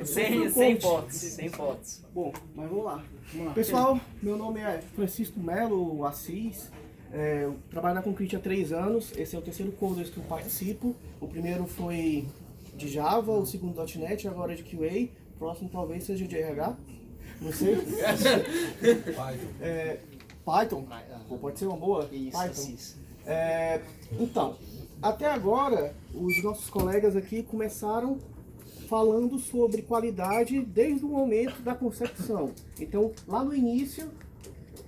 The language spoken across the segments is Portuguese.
Sem fotos, sem fotos. Bom, mas vamos lá. Pessoal, meu nome é Francisco Melo Assis. Eu trabalho na Concrete há 3 anos. Esse é o terceiro Coders que eu participo. O primeiro foi de Java, o segundo .NET, agora é de QA. O próximo talvez seja de RH. Não sei. Python. Pô, pode ser uma boa? Python. Então, até agora, os nossos colegas aqui começaram falando sobre qualidade desde o momento da concepção. Então, lá no início,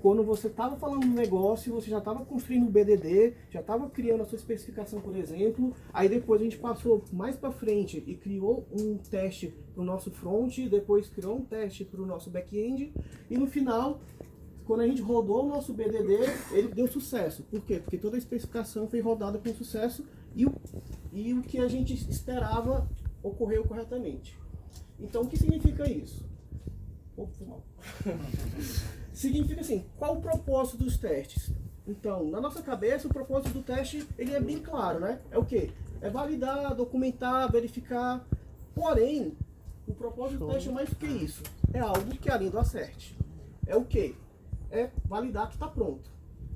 quando você estava falando do negócio, você já estava construindo o BDD, já estava criando a sua especificação, por exemplo. Aí depois a gente passou mais para frente e criou um teste para o nosso front, depois criou um teste para o nosso back-end. E no final, quando a gente rodou o nosso BDD, ele deu sucesso. Por quê? Porque toda a especificação foi rodada com sucesso e o que a gente esperava ocorreu corretamente. Então, o que significa isso? Significa assim, qual o propósito dos testes? Então, na nossa cabeça, o propósito do teste ele é bem claro, né? É o quê? É validar, documentar, verificar. Porém, o propósito do teste é mais do que isso. É algo que a linha do acerte. É o quê? É validar que está pronto.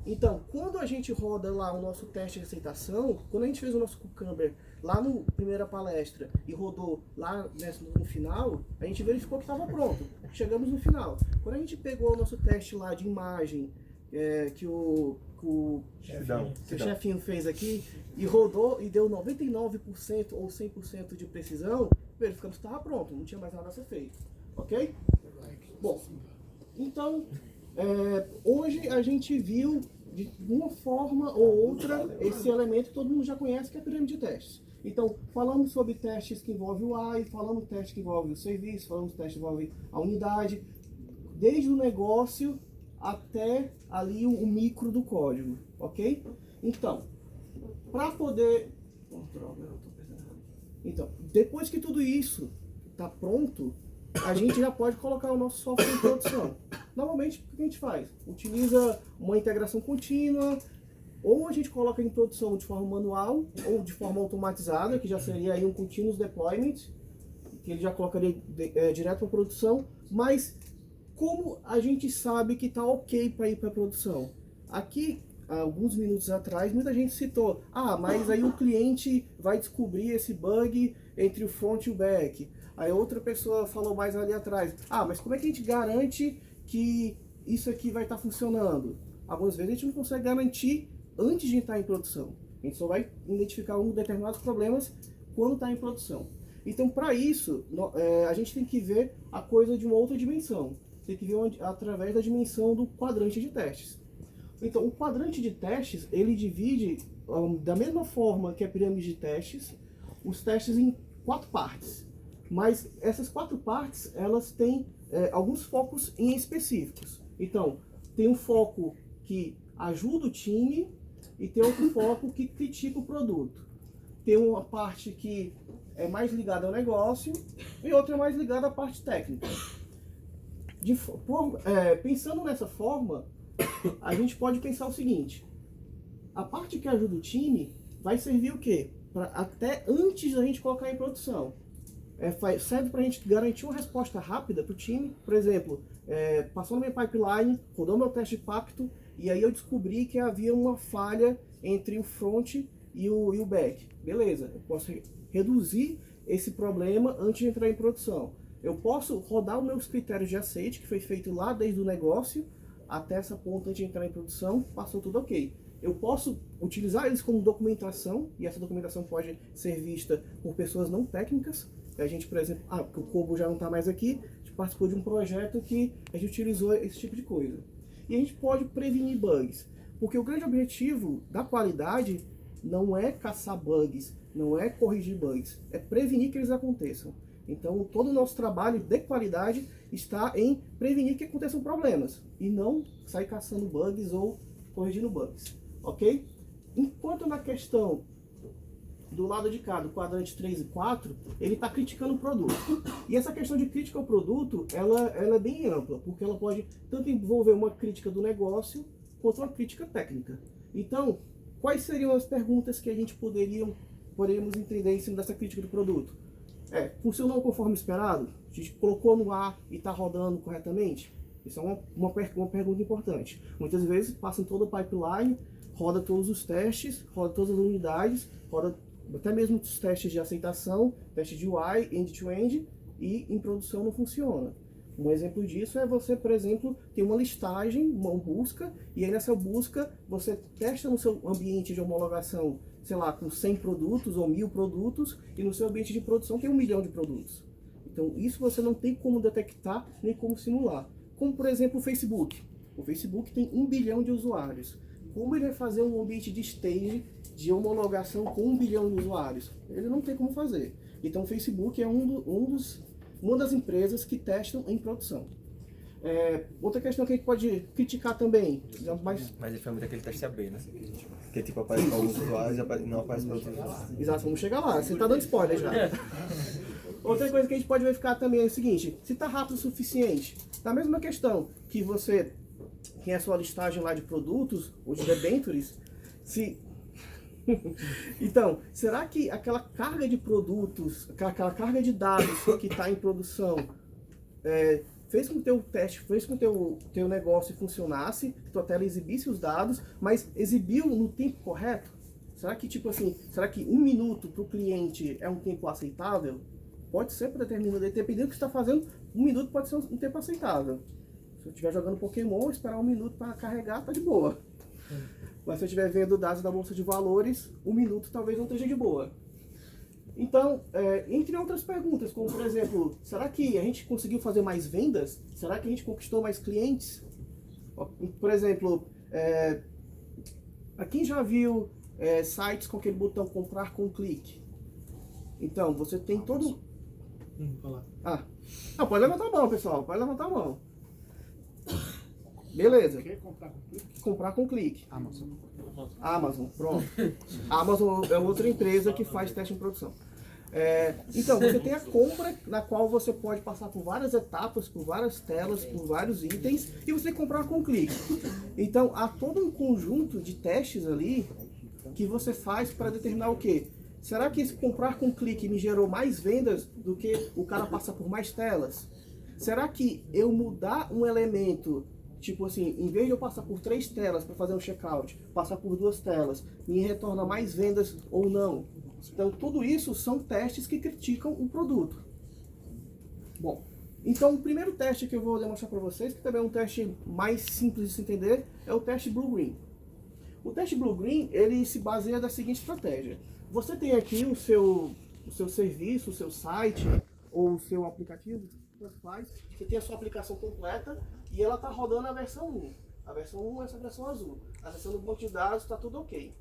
Então, quando a gente roda lá o nosso teste de aceitação, quando a gente fez o nosso Cucumber lá na primeira palestra e rodou lá no final, a gente verificou que estava pronto. Chegamos no final. Quando a gente pegou o nosso teste lá de imagem, que o chefinho fez aqui, e rodou e deu 99% ou 100% de precisão, verificamos que estava pronto, não tinha mais nada a ser feito. Ok? Bom, então, hoje a gente viu de uma forma ou outra esse elemento que todo mundo já conhece, que é a pirâmide de testes. Então, falamos sobre testes que envolvem o AI, falamos testes que envolvem o serviço, falamos testes que envolvem a unidade, desde o negócio até ali o micro do código, ok? Então, para poder... Então, depois que tudo isso está pronto, a gente já pode colocar o nosso software em produção. Normalmente, o que a gente faz? Utiliza uma integração contínua, ou a gente coloca em produção de forma manual, ou de forma automatizada, que já seria aí um continuous deployment, que ele já colocaria direto para a produção. Mas como a gente sabe que está ok para ir para a produção? Aqui, há alguns minutos atrás, muita gente citou, mas aí o cliente vai descobrir esse bug entre o front e o back. Aí outra pessoa falou mais ali atrás, mas como é que a gente garante que isso aqui vai estar funcionando? Algumas vezes a gente não consegue garantir antes de entrar em produção. A gente só vai identificar determinados problemas quando está em produção. Então, para isso, a gente tem que ver a coisa de uma outra dimensão. Tem que ver através da dimensão do quadrante de testes. Então, o quadrante de testes, ele divide, da mesma forma que a pirâmide de testes, os testes em 4 partes. Mas essas 4 partes, elas têm alguns focos em específicos. Então, tem um foco que ajuda o time e tem outro foco que critica o produto. Tem uma parte que é mais ligada ao negócio e outra é mais ligada à parte técnica. Pensando nessa forma, a gente pode pensar o seguinte: a parte que ajuda o time vai servir o quê? Até antes da gente colocar em produção. Serve para a gente garantir uma resposta rápida para o time. Por exemplo, passou na minha pipeline, rodou meu teste de pacto, e aí eu descobri que havia uma falha entre o front e o back. Beleza, eu posso reduzir esse problema antes de entrar em produção. Eu posso rodar os meus critérios de aceite, que foi feito lá desde o negócio até essa ponta antes de entrar em produção, passou tudo ok. Eu posso utilizar eles como documentação, e essa documentação pode ser vista por pessoas não técnicas. A gente, por exemplo, o Kobo já não está mais aqui, a gente participou de um projeto que a gente utilizou esse tipo de coisa. E a gente pode prevenir bugs, porque o grande objetivo da qualidade não é caçar bugs, não é corrigir bugs, é prevenir que eles aconteçam. Então, todo o nosso trabalho de qualidade está em prevenir que aconteçam problemas, e não sair caçando bugs ou corrigindo bugs, ok? Enquanto na questão do lado de cá, do quadrante 3 e 4, ele está criticando o produto. E essa questão de crítica ao produto, ela é bem ampla, porque ela pode tanto envolver uma crítica do negócio, quanto uma crítica técnica. Então, quais seriam as perguntas que a gente poderíamos entender em cima dessa crítica do produto? Funcionou conforme esperado? A gente colocou no ar e está rodando corretamente? Isso é uma pergunta importante. Muitas vezes passa em todo o pipeline, roda todos os testes, roda todas as unidades, roda até mesmo os testes de aceitação, teste de UI, end-to-end, e em produção não funciona. Um exemplo disso é você, por exemplo, ter uma listagem, uma busca, e aí nessa busca você testa no seu ambiente de homologação, sei lá, com 100 produtos ou 1000 produtos, e no seu ambiente de produção tem 1 milhão de produtos. Então isso você não tem como detectar nem como simular. Como, por exemplo, o Facebook. O Facebook tem 1 bilhão de usuários. Como ele vai fazer um ambiente de stage de homologação com 1 bilhão de usuários? Ele não tem como fazer. Então o Facebook é uma das empresas que testam em produção. Outra questão que a gente pode criticar também. Mas ele foi muito aquele teste AB, né? Que tipo, aparece para alguns usuários e não aparece para outros usuários. Exato, vamos chegar lá. Você está dando spoiler já. Outra coisa que a gente pode verificar também é o seguinte: se está rápido o suficiente. Da mesma questão que você tem a sua listagem lá de produtos, ou de debentures, então, será que aquela carga de produtos, aquela carga de dados que está em produção, fez com que o teu teste, fez com que o teu negócio funcionasse, que tua tela exibisse os dados, mas exibiu no tempo correto? Será que, tipo assim, será que 1 minuto para o cliente é um tempo aceitável? Pode ser para determinado, dependendo do que você está fazendo, 1 minuto pode ser um tempo aceitável. Se eu estiver jogando Pokémon, esperar 1 minuto para carregar, tá de boa. Mas se eu estiver vendo dados da bolsa de valores, 1 minuto talvez não esteja de boa. Então, entre outras perguntas, como por exemplo, será que a gente conseguiu fazer mais vendas? Será que a gente conquistou mais clientes? Por exemplo, quem já viu sites com aquele botão comprar com clique? Então, você tem todo... Não, pode levantar a mão, pessoal. Pode levantar a mão. Beleza. Comprar com clique? Comprar com clique. Amazon, pronto. A Amazon é outra empresa que faz teste em produção. Então, você tem a compra, na qual você pode passar por várias etapas, por várias telas, por vários itens, e você tem que comprar com clique. Então, há todo um conjunto de testes ali que você faz para determinar o quê? Será que esse comprar com clique me gerou mais vendas do que o cara passar por mais telas? Será que eu mudar um elemento, tipo assim, em vez de eu passar por 3 telas para fazer um checkout, passar por 2 telas, me retorna mais vendas ou não? Então, tudo isso são testes que criticam o produto. Bom, então o primeiro teste que eu vou demonstrar para vocês, que também é um teste mais simples de se entender, é o teste Blue-Green. O teste Blue-Green, ele se baseia da seguinte estratégia. Você tem aqui o seu serviço, o seu site ou o seu aplicativo, tanto faz. Você tem a sua aplicação completa e ela está rodando a versão 1. A versão 1 é essa versão azul. A versão do banco de dados está tudo ok.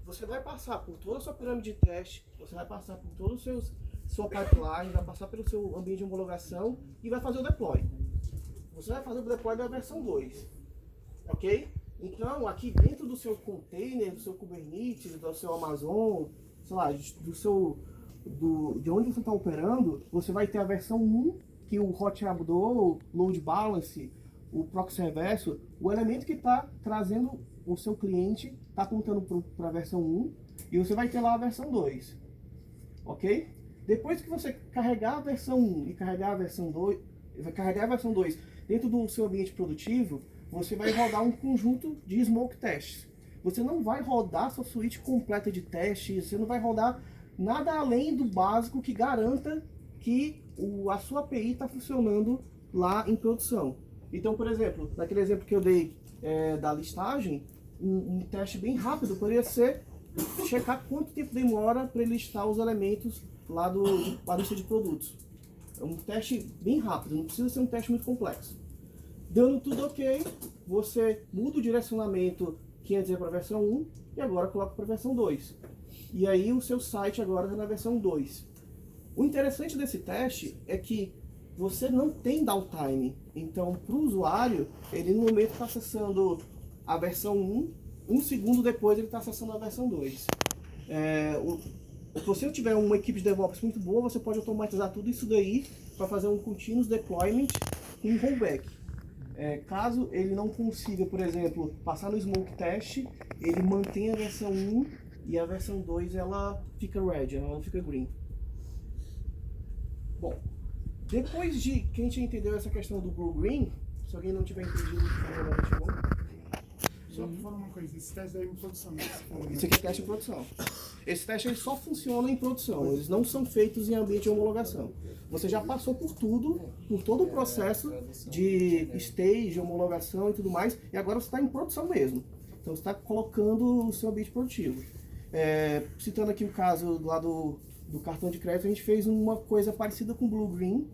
Você vai passar por toda a sua pirâmide de teste, você vai passar por todo o sua pipeline, vai passar pelo seu ambiente de homologação e vai fazer o deploy. Você vai fazer o deploy da versão 2. Ok? Então, aqui dentro do seu container, do seu Kubernetes, do seu Amazon, sei lá, de onde você está operando, você vai ter a versão 1, que o Hot Abdo, o Load Balance, o Proxy Reverso, o elemento que está trazendo o seu cliente, está apontando para a versão 1, e você vai ter lá a versão 2. Ok? Depois que você carregar a versão 1 e carregar a versão 2, vai carregar a versão 2 dentro do seu ambiente produtivo, você vai rodar um conjunto de smoke tests. Você não vai rodar sua suíte completa de testes, você não vai rodar nada além do básico que garanta que a sua API está funcionando lá em produção. Então, por exemplo, naquele exemplo que eu dei da listagem, um teste bem rápido poderia ser checar quanto tempo demora para ele listar os elementos lá da lista de produtos. É um teste bem rápido, não precisa ser um teste muito complexo. Dando tudo ok, você muda o direcionamento que antes era para a versão 1 e agora coloca para a versão 2. E aí o seu site agora está na versão 2. O interessante desse teste é que você não tem downtime. Então, para o usuário, ele no momento está acessando a versão 1 segundo depois ele está acessando a versão 2. Se você tiver uma equipe de DevOps muito boa, você pode automatizar tudo isso daí para fazer um continuous deployment com um rollback. Caso ele não consiga, por exemplo, passar no smoke test, ele mantém a versão 1 e a versão 2 ela fica red, ela não fica green. Bom, depois de que a gente entendeu essa questão do blue-green, se alguém não tiver entendido, Só para falar uma coisa, esse teste aí em produção, né? isso aqui é teste em produção. Esse teste ele só funciona em produção, eles não são feitos em ambiente de homologação. Você já passou por tudo, por todo o processo de stage, homologação e tudo mais, e agora você está em produção mesmo. Então você está colocando o seu ambiente produtivo. Citando aqui o caso lá do cartão de crédito, a gente fez uma coisa parecida com o Blue Green,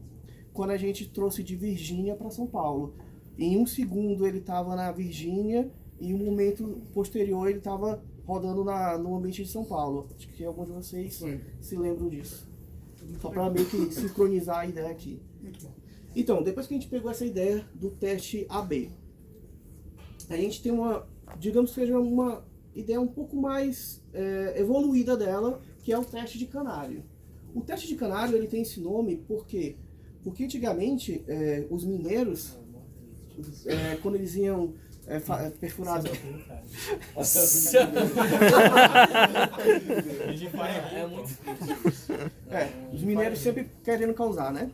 quando a gente trouxe de Virgínia para São Paulo. Em um segundo ele estava na Virgínia, e um momento posterior ele estava rodando no ambiente de São Paulo. Acho que alguns de vocês se lembram disso. Só para meio que sincronizar a ideia aqui. Então, depois que a gente pegou essa ideia do teste AB, a gente tem uma, digamos que seja uma ideia um pouco mais evoluída dela, que é o teste de canário. O teste de canário ele tem esse nome por quê? Porque antigamente os mineiros, quando eles iam perfurar os mineiros sempre querendo causar, né?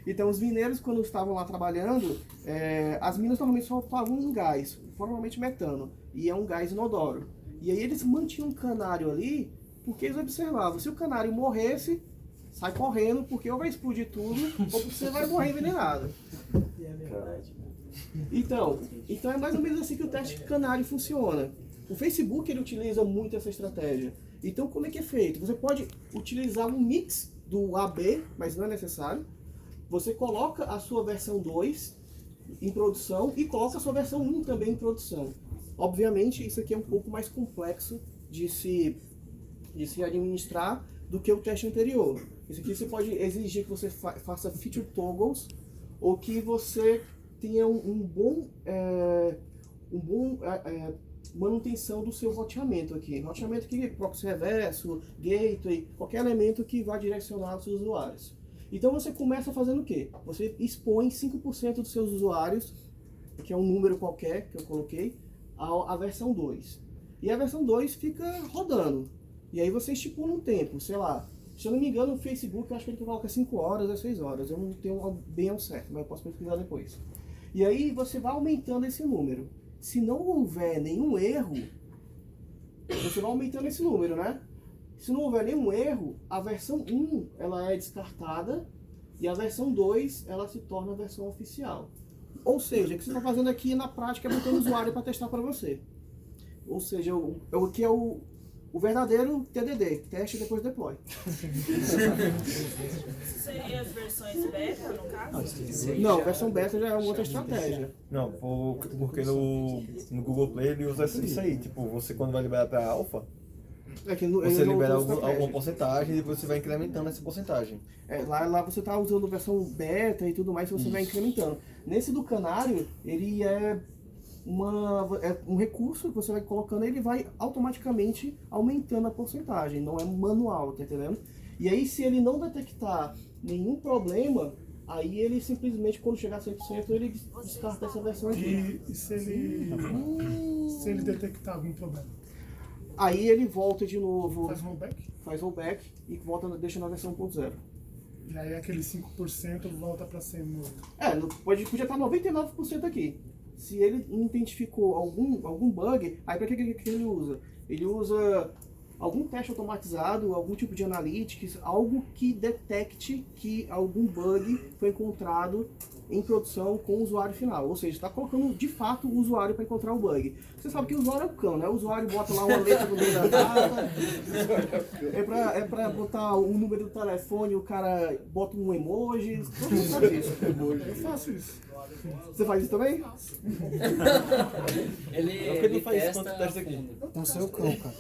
Então os mineiros quando estavam lá trabalhando, as minas normalmente soltavam um gás, provavelmente metano, e é um gás inodoro. E aí eles mantinham um canário ali, porque eles observavam, se o canário morresse, sai correndo, porque ou vai explodir tudo, ou você vai morrer envenenado. Então é mais ou menos assim que o teste de canário funciona. O Facebook ele utiliza muito essa estratégia. Então como é que é feito? Você pode utilizar um mix do AB, mas não é necessário. Você coloca a sua versão 2 em produção e coloca a sua versão 1 também em produção. Obviamente isso aqui é um pouco mais complexo de se administrar do que o teste anterior. Isso aqui você pode exigir que você faça feature toggles ou que você tenha um bom manutenção do seu roteamento aqui. Roteamento aqui, proxy reverso, gateway, qualquer elemento que vá direcionar os seus usuários. Então você começa fazendo o quê? Você expõe 5% dos seus usuários, que é um número qualquer que eu coloquei, à versão 2. E a versão 2 fica rodando. E aí você estipula um tempo, sei lá, se eu não me engano, o Facebook, eu acho que ele coloca 5 horas a 6 horas. Eu não tenho bem ao certo, mas eu posso pesquisar depois. E aí você vai aumentando esse número. Se não houver nenhum erro, você vai aumentando esse número, né? Se não houver nenhum erro, a versão 1 ela é descartada e a versão 2 ela se torna a versão oficial. Ou seja, o que você está fazendo aqui na prática é botando o usuário para testar para você. Ou seja, o que é o verdadeiro TDD, teste depois deploy. Seria as versões beta, no caso? Não, versão beta já é uma outra estratégia. Não, porque no Google Play ele usa isso aí. Tipo, você quando vai liberar para alpha, você libera alguma porcentagem e depois você vai incrementando essa porcentagem. Lá você está usando versão beta e tudo mais, você vai incrementando. Nesse do canário, ele é um recurso que você vai colocando, ele vai automaticamente aumentando a porcentagem, não é manual, tá entendendo? E aí se ele não detectar nenhum problema, aí ele simplesmente quando chegar a 100% ele descarta essa versão aqui. E se ele detectar algum problema? Aí ele volta de novo, Faz rollback e volta, deixa na versão 1.0. e aí aquele 5% volta para ser novo. Podia estar 99% aqui. Se ele identificou algum bug, aí para que ele usa? Ele usa algum teste automatizado, algum tipo de analytics, algo que detecte que algum bug foi encontrado em produção com o usuário final. Ou seja, está colocando de fato o usuário para encontrar o bug. Você sabe que o usuário é o cão, né? O usuário bota lá uma letra no meio da data, é para botar o número do telefone, o cara bota um emoji, todo mundo sabe disso. Eu faço isso. Você faz isso também? Ele faz testa quanto teste aqui? Com seu cão, cara.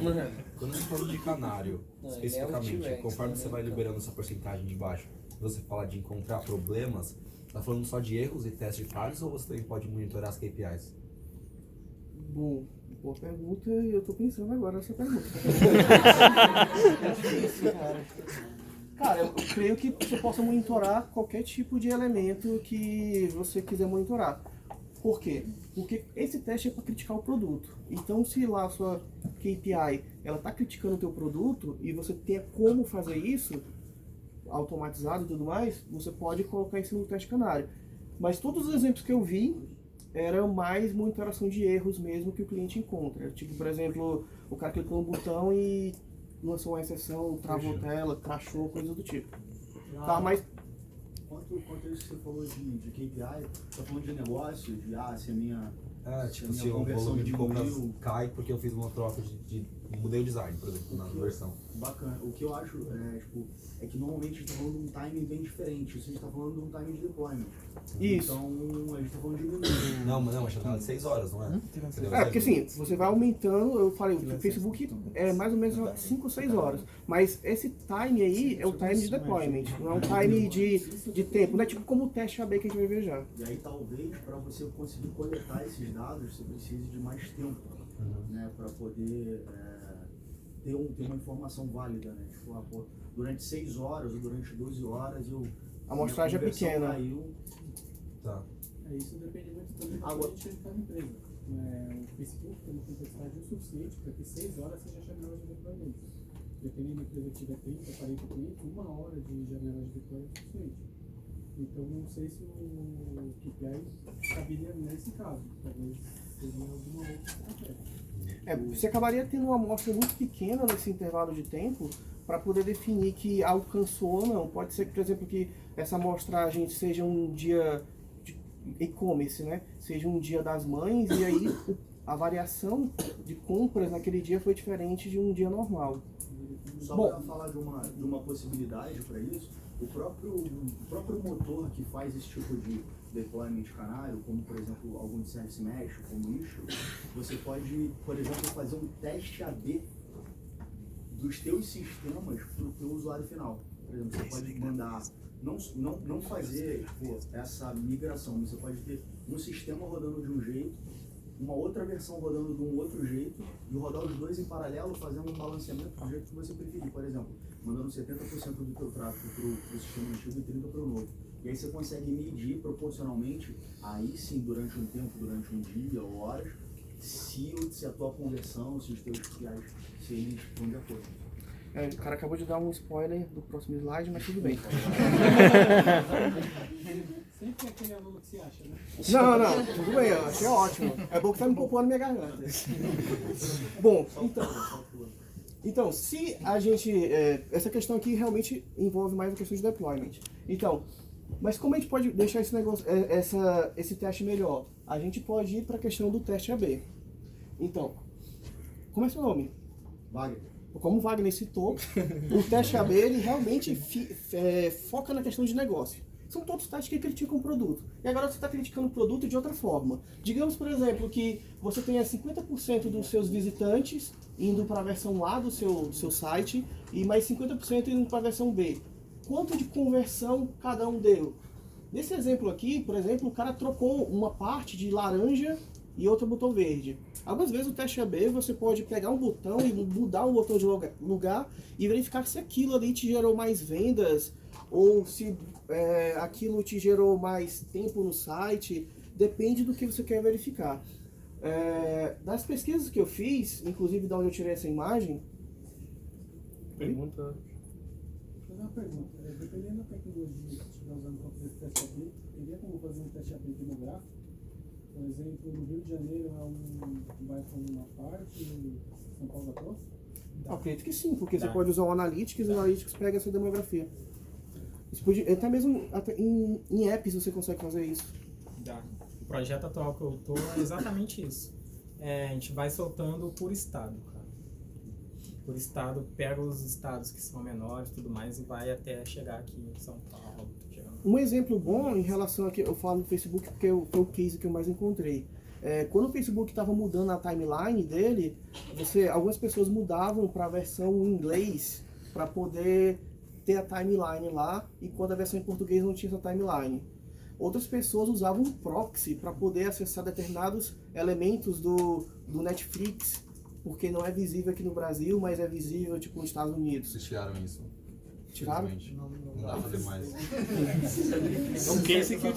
Mano, Quando você fala de canário, Não, ele é especificamente, o T-Rex, conforme você né? vai liberando essa porcentagem de baixo, você fala de encontrar problemas, tá falando só de erros e testes de falhas ou você também pode monitorar as KPIs? Bom, boa pergunta e eu tô pensando agora nessa pergunta. Cara, eu creio que você possa monitorar qualquer tipo de elemento que você quiser monitorar. Por quê? Porque esse teste é para criticar o produto. Então, se lá a sua KPI ela está criticando o teu produto e você tem como fazer isso, automatizado e tudo mais, você pode colocar isso no teste canário. Mas todos os exemplos que eu vi eram mais monitoração de erros mesmo que o cliente encontra. Tipo, por exemplo, o cara clicou no botão e lançou uma exceção, travou tela, crashou, coisa do tipo. Tá, mas... Quanto isso que você falou de KPI, tá falando de negócio, de se a minha... tipo, se a se minha o conversão volume de compras diminuiu. cai porque eu fiz uma troca mudei o design, por exemplo, na versão. Bacana. O que eu acho é que normalmente a gente está falando de um timing bem diferente. Isso a gente está falando de um timing de deployment. Isso. Então a gente está falando de minutos. Não, a janela de 6 horas, não é? Porque assim, você vai aumentando, eu falei, o Facebook é mais ou menos 5 ou 6 horas. Mas esse time aí é o time de deployment, não é um time de tempo, não é tipo como o teste AB que a gente vai ver já. E aí talvez para você conseguir coletar esses dados, você precise de mais tempo, né, para poder ter uma informação válida, né? Tipo, durante 6 horas ou durante 12 horas A amostragem é pequena. Caiu. Tá. Isso depende muito também da política de cada empresa. O Facebook tem uma complexidade o suficiente para que 6 horas seja a janela de deployment. Dependendo da empresa que tiver 30, 40 clientes, 1 hora de janela de deployment é suficiente. Então não sei se o KPI caberia nesse caso. Talvez seria alguma outra estratégia. Você acabaria tendo uma amostra muito pequena nesse intervalo de tempo para poder definir que alcançou ou não. Pode ser que, por exemplo, que essa amostragem seja um dia de e-commerce, né? Seja um dia das mães e aí a variação de compras naquele dia foi diferente de um dia normal. Só para falar de uma possibilidade para isso, o próprio motor que faz esse tipo de deployment canário, como por exemplo algum de service mesh, como isso, você pode, por exemplo, fazer um teste AB dos teus sistemas para o teu usuário final. Por exemplo, você pode mandar, não fazer essa migração, você pode ter um sistema rodando de um jeito, uma outra versão rodando de um outro jeito e rodar os dois em paralelo, fazendo um balanceamento do jeito que você preferir. Por exemplo, mandando 70% do teu tráfego para o sistema antigo e 30% para o novo. E aí você consegue medir proporcionalmente, aí sim, durante um tempo, durante um dia ou horas, se a tua conversão, se os teus KPIs, se eles estão de acordo. O cara acabou de dar um spoiler do próximo slide, mas tudo bem. Sempre aquele aluno que se acha, né? Não, tudo bem, eu achei ótimo. É bom que tá me poupando minha garganta. Bom, então, se a gente... essa questão aqui realmente envolve mais a questão de deployment. Então, mas como a gente pode deixar esse negócio, esse teste melhor? A gente pode ir para a questão do teste AB. Então, como é seu nome? Wagner. Como o Wagner citou, o teste AB ele realmente foca na questão de negócio. São todos testes que criticam o produto. E agora você está criticando o produto de outra forma. Digamos, por exemplo, que você tenha 50% dos seus visitantes indo para a versão A do seu site e mais 50% indo para a versão B. Quanto de conversão cada um deu? Nesse exemplo aqui, por exemplo, o cara trocou uma parte de laranja e outra botão verde. Algumas vezes o teste AB você pode pegar um botão e mudar o botão de lugar e verificar se aquilo ali te gerou mais vendas ou se aquilo te gerou mais tempo no site. Depende do que você quer verificar. Das pesquisas que eu fiz, inclusive de onde eu tirei essa imagem... Pergunta... Vou fazer uma pergunta. Dependendo da tecnologia que você estiver usando para fazer esse teste AB, teria como fazer um teste AB demográfico? Por exemplo, no Rio de Janeiro vai para uma parte, São Paulo da Costa? Acredito que sim, porque você pode usar o Analytics e o Analytics pega essa demografia. Isso pode, até mesmo em apps você consegue fazer isso. Dá. O projeto atual que eu tô é exatamente isso. A gente vai soltando por estado, cara. Por estado, pega os estados que são menores e tudo mais e vai até chegar aqui em São Paulo. Um exemplo bom em relação a que eu falo do Facebook, porque foi o case que eu mais encontrei. Quando o Facebook estava mudando a timeline dele, algumas pessoas mudavam para a versão em inglês para poder ter a timeline lá, e quando a versão em português não tinha essa timeline. Outras pessoas usavam um proxy para poder acessar determinados elementos do Netflix, porque não é visível aqui no Brasil, mas é visível tipo nos Estados Unidos. Vocês tiraram isso? Tiraram? Não dá pra fazer mais. É um case que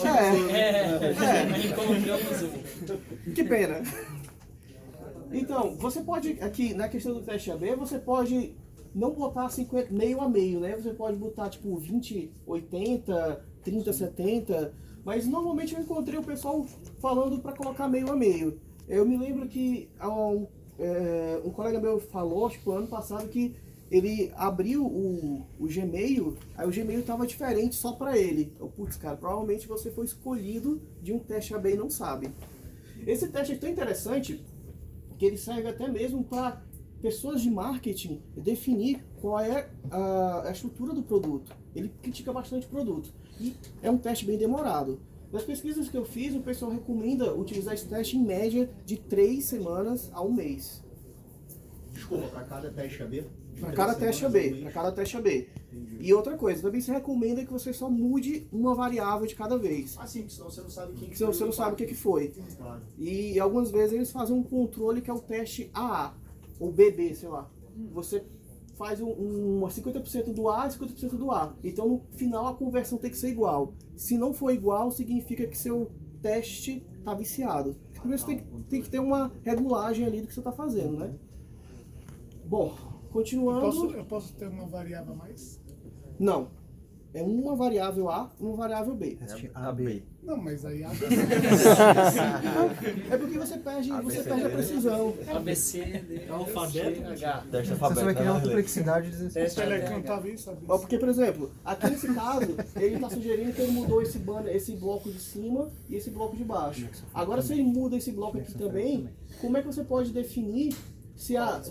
Que pena. Então, você pode, aqui na questão do teste AB, você pode não botar 50, meio a meio, né? Você pode botar tipo 20, 80, 30, 70, mas normalmente eu encontrei o pessoal falando para colocar meio a meio. Eu me lembro que um colega meu falou, tipo, ano passado, que ele abriu o Gmail, aí o Gmail estava diferente só para ele. Eu, putz, cara, provavelmente você foi escolhido de um teste AB e não sabe. Esse teste é tão interessante que ele serve até mesmo para pessoas de marketing definir qual é a estrutura do produto. Ele critica bastante o produto. E é um teste bem demorado. Das pesquisas que eu fiz, o pessoal recomenda utilizar esse teste em média de 3 semanas a 1 mês. Desculpa, para cada teste AB? Para cada teste AB, para cada teste AB. E outra coisa, também se recomenda que você só mude uma variável de cada vez. Ah, sim, senão você não sabe quem que Senão você não sabe o que foi. Claro. E algumas vezes eles fazem um controle que é o teste AA, ou BB, sei lá. Você faz um 50% do A e 50% do A. Então no final a conversão tem que ser igual. Se não for igual, significa que seu teste está viciado. Porque você tem que ter uma regulagem ali do que você está fazendo, né? Bom, continuando... Eu posso ter uma variável a mais? Não. É uma variável A e uma variável B. AB. Não, mas aí É porque você perde a precisão. É o alfabeto. Teste Você vai alfabeto. criar uma complexidade ele desnecessária. cantava isso, sabe? Ó, porque, por exemplo, aqui nesse caso, ele está sugerindo que ele mudou esse bloco de cima e esse bloco de baixo. Agora, se ele muda esse bloco aqui também, como é que você pode definir se a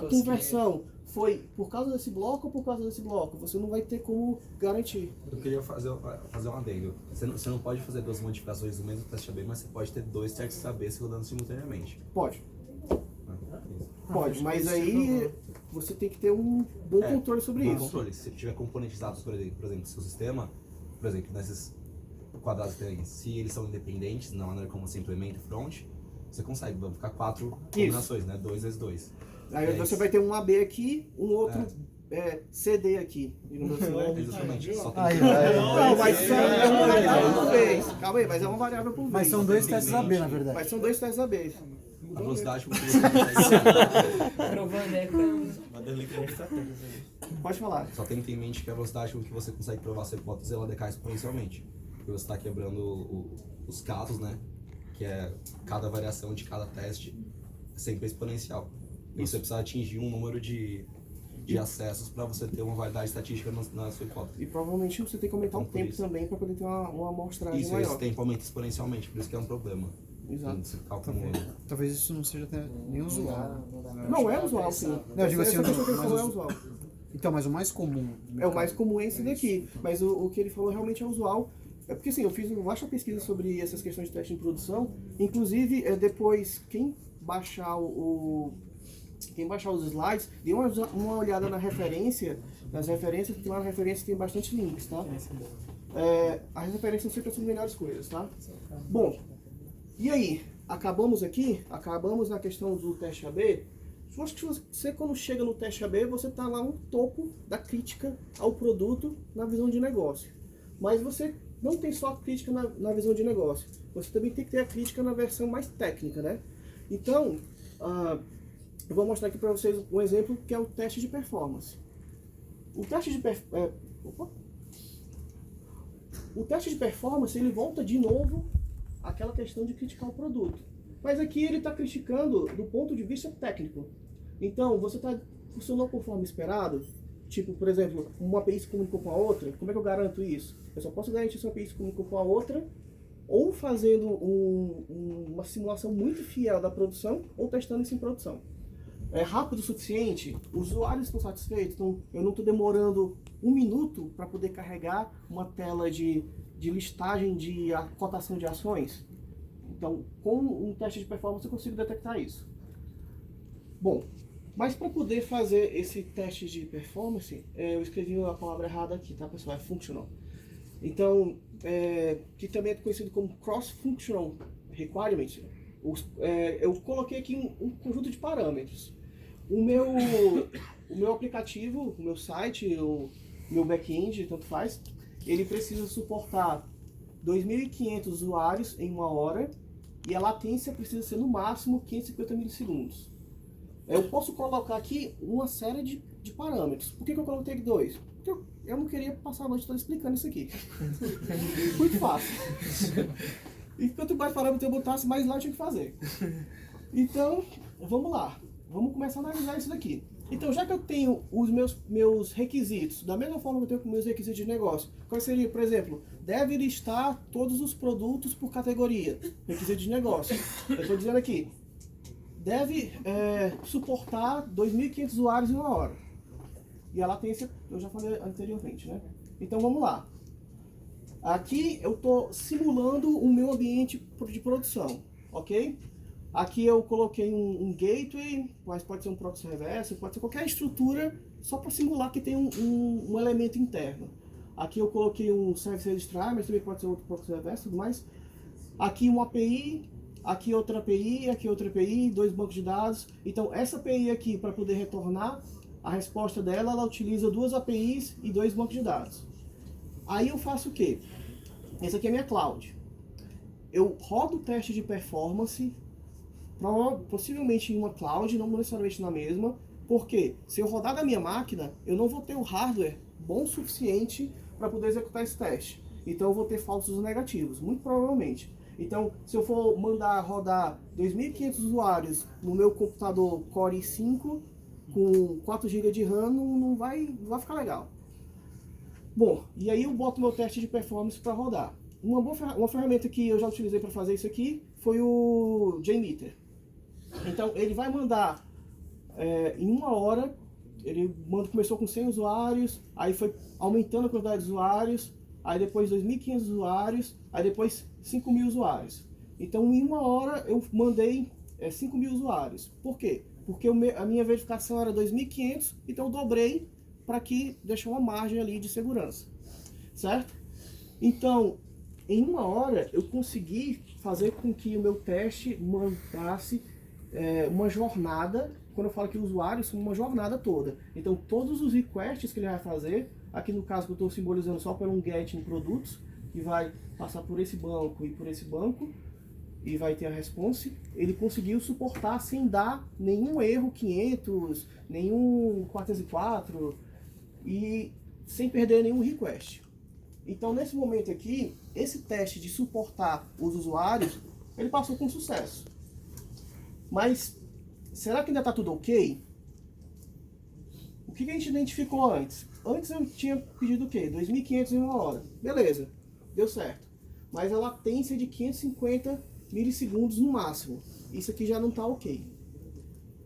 conversão foi por causa desse bloco ou por causa desse bloco? Você não vai ter como garantir. Eu queria fazer um adendo. Você não pode fazer 2 modificações do mesmo teste AB, mas você pode ter 2 testes AB se rodando simultaneamente. Pode. Isso. Pode, mas aí você tem que ter um bom controle sobre Bom isso. controle. Se tiver componentizados, por exemplo, seu sistema, por exemplo, nesses quadrados que tem, se eles são independentes na maneira como você implementa o front, você consegue, vão ficar 4 combinações, né? 2 vezes 2. Aí você vai ter um AB aqui, um outro CD aqui. Digamos assim, né? Exatamente. Só tem Aí, que... Não, mas é uma variável por vez. Calma aí, mas é uma variável por vez. Mas são 2 testes AB, na verdade. Mas são 2 testes AB. A velocidade com que você consegue. Vanderlei tem estratégias aí. Pode falar. Só tem que ter em mente que a velocidade com que você consegue provar sua hipótese, ela decai exponencialmente. Porque você está quebrando os casos, né? Que é cada variação de cada teste sempre exponencial. E você precisa atingir um número de acessos para você ter uma validade estatística na sua hipótese. E provavelmente você tem que aumentar o Por tempo isso. também para poder ter uma amostragem Isso, maior. esse tempo aumenta exponencialmente, por isso que é um problema. Exato. Você calcula. Talvez isso não seja até nem usual. Não é usual, sim. Não, eu digo assim, Essa questão que ele mas falou é usual. Então, mas o mais comum. É o mais comum é esse daqui. Mas o que ele falou realmente é usual. É porque assim, eu fiz uma vasta pesquisa sobre essas questões de teste em produção. Inclusive, depois, quem baixar os slides, dê uma olhada na referência. Nas referências, porque lá na referência tem bastante links, tá? As referências sempre são as melhores coisas, tá? Bom, e aí? Acabamos aqui? Acabamos na questão do teste AB. Eu acho que você, quando chega no teste AB, você está lá no topo da crítica ao produto na visão de negócio. Mas você não tem só a crítica na visão de negócio. Você também tem que ter a crítica na versão mais técnica, né? Então, eu vou mostrar aqui para vocês um exemplo que é o teste de performance. O teste de performance, ele volta de novo àquela questão de criticar o produto. Mas aqui ele está criticando do ponto de vista técnico. Então, funcionou conforme esperado? Tipo, por exemplo, uma API se comunicou com a outra, como é que eu garanto isso? Eu só posso garantir se uma API se comunicou com a outra, ou fazendo uma simulação muito fiel da produção, ou testando isso em produção. É rápido o suficiente? Os usuários estão satisfeitos? Então, eu não estou demorando 1 minuto para poder carregar uma tela de listagem de cotação de ações? Então, com um teste de performance eu consigo detectar isso. Bom, mas para poder fazer esse teste de performance, eu escrevi a palavra errada aqui, tá pessoal? É functional. Então, que também é conhecido como cross-functional requirement. Eu coloquei aqui um conjunto de parâmetros. O meu aplicativo, o meu site, o meu back-end, tanto faz, ele precisa suportar 2.500 usuários em 1 hora e a latência precisa ser no máximo 550 milissegundos. eu posso colocar aqui uma série de parâmetros. Por que eu coloquei 2? Porque eu não queria passar a noite toda explicando isso aqui. Muito fácil. E quanto mais parâmetros eu botasse, mais lá eu tinha que fazer. Então, vamos lá. Vamos começar a analisar isso daqui. Então, já que eu tenho os meus requisitos, da mesma forma que eu tenho com meus requisitos de negócio, qual seria, por exemplo, deve listar todos os produtos por categoria, requisito de negócio. Eu estou dizendo aqui, deve suportar 2.500 usuários em uma hora. E a latência, eu já falei anteriormente, né? Então, vamos lá. Aqui eu estou simulando o meu ambiente de produção, ok? Aqui eu coloquei um gateway, mas pode ser um proxy reverso, pode ser qualquer estrutura, só para simular que tem um elemento interno. Aqui eu coloquei um service registrar, mas também pode ser outro proxy reverso e tudo mais. Aqui uma API, aqui outra API, 2 bancos de dados. Então essa API aqui, para poder retornar a resposta dela, ela utiliza 2 APIs e 2 bancos de dados. Aí eu faço o quê? Essa aqui é a minha cloud. Eu rodo o teste de performance, possivelmente em uma cloud, não necessariamente na mesma, porque se eu rodar da minha máquina, eu não vou ter o hardware bom o suficiente para poder executar esse teste. Então eu vou ter falsos negativos, muito provavelmente. Então, se eu for mandar rodar 2.500 usuários no meu computador Core i5 com 4 GB de RAM, não vai ficar legal. Bom, e aí eu boto meu teste de performance para rodar. Uma ferramenta que eu já utilizei para fazer isso aqui foi o JMeter. Então ele vai mandar em uma hora, começou com 100 usuários, aí foi aumentando a quantidade de usuários, aí depois 2.500 usuários, aí depois 5.000 usuários. Então em uma hora eu mandei 5.000 usuários. Por quê? Porque a minha verificação era 2.500, então eu dobrei para que deixou uma margem ali de segurança, certo? Então, em uma hora eu consegui fazer com que o meu teste mandasse uma jornada. Quando eu falo que usuários, uma jornada toda. Então todos os requests que ele vai fazer, aqui no caso que eu estou simbolizando só por um get em produtos, que vai passar por esse banco e por esse banco, e vai ter a response, ele conseguiu suportar sem dar nenhum erro 500, nenhum 404, e sem perder nenhum request. Então nesse momento aqui, esse teste de suportar os usuários, ele passou com sucesso. Mas, será que ainda está tudo ok? O que a gente identificou antes? Antes eu tinha pedido o quê? 2.500 em uma hora. Beleza, deu certo. Mas a latência é de 550 milissegundos no máximo. Isso aqui já não está ok.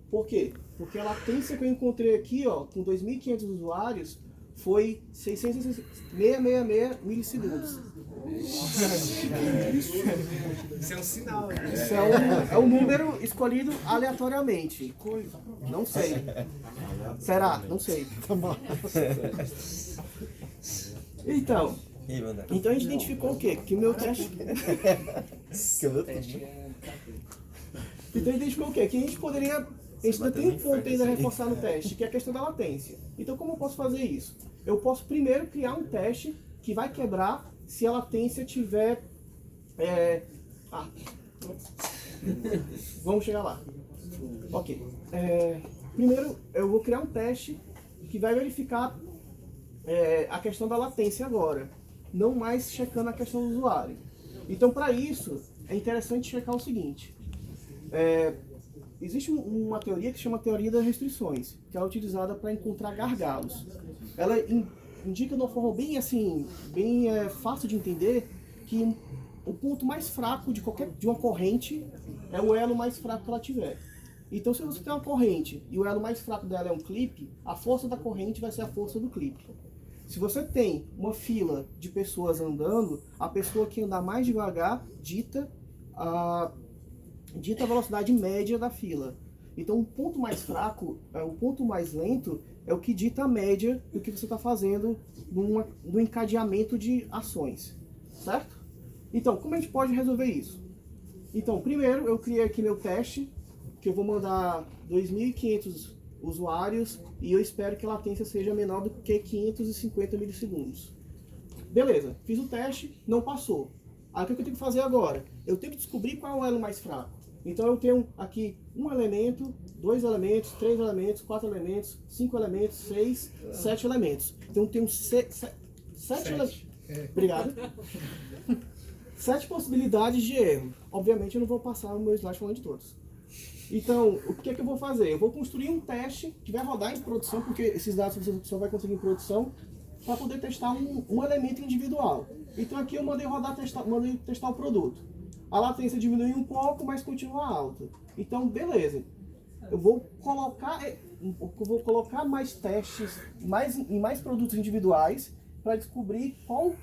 Por quê? Porque a latência que eu encontrei aqui, ó, com 2.500 usuários, foi 666 milissegundos. Isso é um sinal, né? Isso é um número escolhido aleatoriamente. Não sei. Será? Não sei. Então a gente identificou o quê? Que o meu teste... Então a gente identificou o quê? Que a gente poderia... A gente ainda tem um ponto ainda a reforçar no teste, que é a questão da latência. Então como eu posso fazer isso? Eu posso primeiro criar um teste que vai quebrar se a latência tiver... Vamos chegar lá. Ok. Primeiro eu vou criar um teste que vai verificar a questão da latência agora, não mais checando a questão do usuário. Então para isso é interessante checar o seguinte. Existe uma teoria que se chama teoria das restrições, que é utilizada para encontrar gargalos. Ela indica de uma forma bem assim, fácil de entender, que o ponto mais fraco de uma corrente é o elo mais fraco que ela tiver. Então se você tem uma corrente e o elo mais fraco dela é um clipe, a força da corrente vai ser a força do clipe. Se você tem uma fila de pessoas andando, a pessoa que andar mais devagar dita a velocidade média da fila. Então o ponto mais fraco, o ponto mais lento, é o que dita a média do que você está fazendo no encadeamento de ações, certo? Então, como a gente pode resolver isso? Então, primeiro eu criei aqui meu teste, que eu vou mandar 2.500 usuários e eu espero que a latência seja menor do que 550 milissegundos. Beleza, fiz o teste, não passou. Aí o que eu tenho que fazer agora? Eu tenho que descobrir qual é o elo mais fraco. Então eu tenho aqui um elemento, 2 elementos, 3 elementos, 4 elementos, 5 elementos, 6, 7 elementos. Então eu tenho 7 elementos. Obrigado. 7 possibilidades de erro. Obviamente eu não vou passar o meu slide falando de todos. Então, o que é que eu vou fazer? Eu vou construir um teste que vai rodar em produção, porque esses dados você só vai conseguir em produção, para poder testar um elemento individual. Então aqui eu mandei testar o produto. A latência diminuiu um pouco, mas continua alta. Então, beleza. Eu vou colocar mais testes em mais produtos individuais para descobrir qual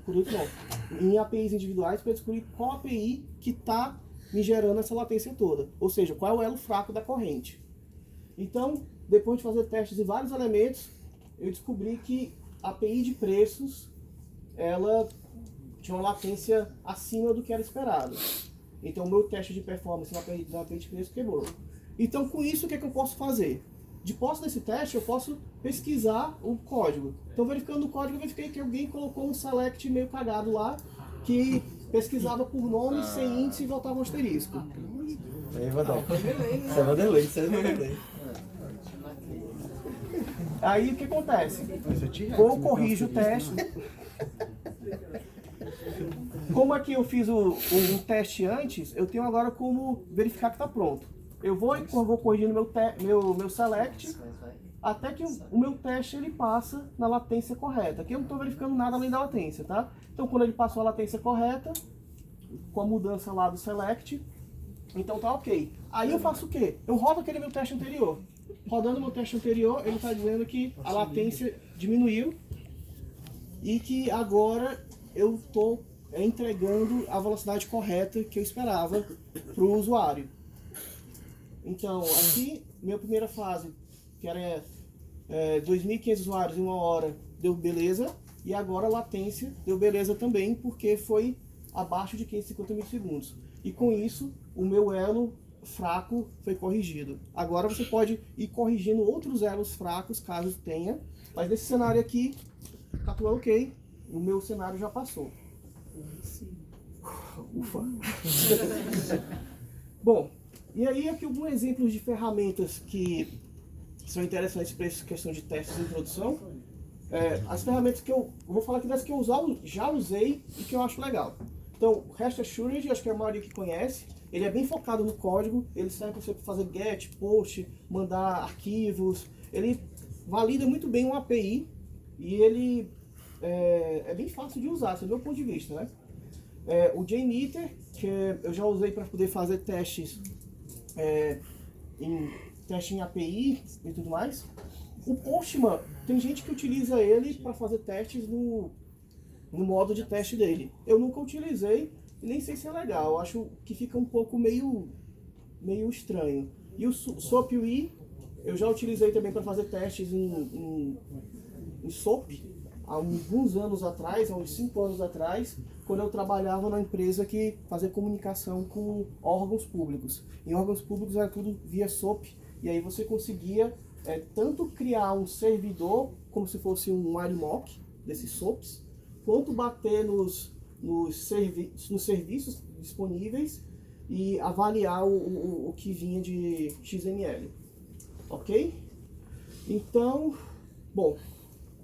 produto não, em APIs individuais para descobrir qual API que está me gerando essa latência toda. Ou seja, qual é o elo fraco da corrente. Então, depois de fazer testes em vários elementos, eu descobri que a API de preços, ela tinha uma latência acima do que era esperado. Então, o meu teste de performance na API de preços quebrou. Então, com isso, o que é que eu posso fazer? De posse desse teste, eu posso pesquisar o código. Então, verificando o código, eu verifiquei que alguém colocou um select meio cagado lá, que pesquisava por nome, sem índice e voltava ao asterisco. Aí, Vanderlei. Isso é Vanderlei, isso é Vanderlei. Aí, o que acontece? Ou corrijo o teste. Como aqui eu fiz um teste antes, eu tenho agora como verificar que está pronto. Eu vou corrigindo meu select, até que o meu teste ele passa na latência correta. Aqui eu não estou verificando nada além da latência, tá? Então quando ele passou a latência correta, com a mudança lá do select, então tá ok. Aí eu faço o quê? Eu rodo aquele meu teste anterior. Rodando o meu teste anterior, ele está dizendo que a latência diminuiu e que agora eu estou entregando a velocidade correta que eu esperava para o usuário. Então, aqui, minha primeira fase, que era 2.500 usuários em 1 hora, deu beleza. E agora a latência deu beleza também, porque foi abaixo de 550 milissegundos. E com isso, o meu elo fraco foi corrigido. Agora você pode ir corrigindo outros elos fracos, caso tenha. Mas nesse cenário aqui, tá tudo ok. O meu cenário já passou. Ufa! Bom, e aí aqui alguns exemplos de ferramentas que são interessantes para essa questão de testes em produção. As ferramentas que eu vou falar aqui das que eu já usei e que eu acho legal. Então, o Rest Assured, acho que é a maioria que conhece. Ele é bem focado no código, ele serve para você fazer get, post, mandar arquivos. Ele valida muito bem uma API e ele é bem fácil de usar, do meu ponto de vista, né? O JMeter, que eu já usei para poder fazer testes em API e tudo mais. O Postman, tem gente que utiliza ele para fazer testes no modo de teste dele. Eu nunca utilizei e nem sei se é legal. Eu acho que fica um pouco meio estranho. E o SOAP.UI eu já utilizei também para fazer testes em SOAP há alguns anos atrás, há uns 5 anos atrás, quando eu trabalhava na empresa que fazia comunicação com órgãos públicos. Em órgãos públicos era tudo via SOAP, e aí você conseguia tanto criar um servidor, como se fosse um ARIMOC desses SOAPs, quanto bater nos serviços disponíveis e avaliar o que vinha de XML. Ok? Então, bom,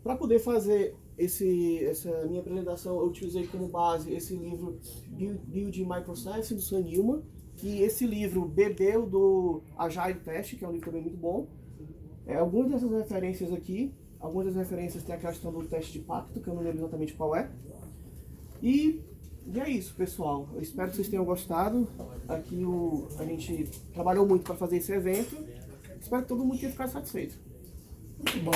para poder fazer essa minha apresentação, eu utilizei como base esse livro Build Microservices, do Sam Newman, e esse livro bebeu do Agile Test, que é um livro também muito bom. Algumas dessas referências aqui, algumas das referências tem a questão do teste de pacto, que eu não lembro exatamente qual é. E é isso, pessoal. Eu espero que vocês tenham gostado. Aqui a gente trabalhou muito para fazer esse evento. Espero que todo mundo tenha ficado satisfeito. Muito bom.